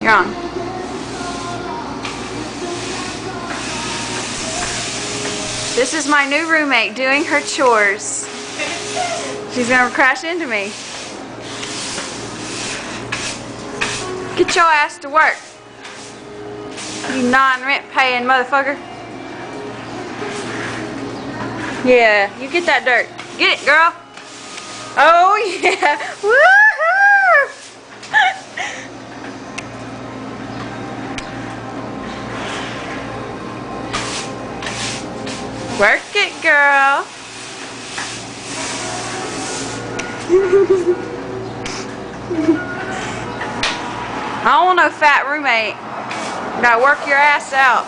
Come on. This is my new roommate doing her chores. She's gonna crash into me. Get your ass to work, you non-rent paying motherfucker. Yeah, you get that dirt. Get it, girl. Oh yeah. Woohoo! Work it, girl. I don't want no fat roommate. You gotta work your ass out.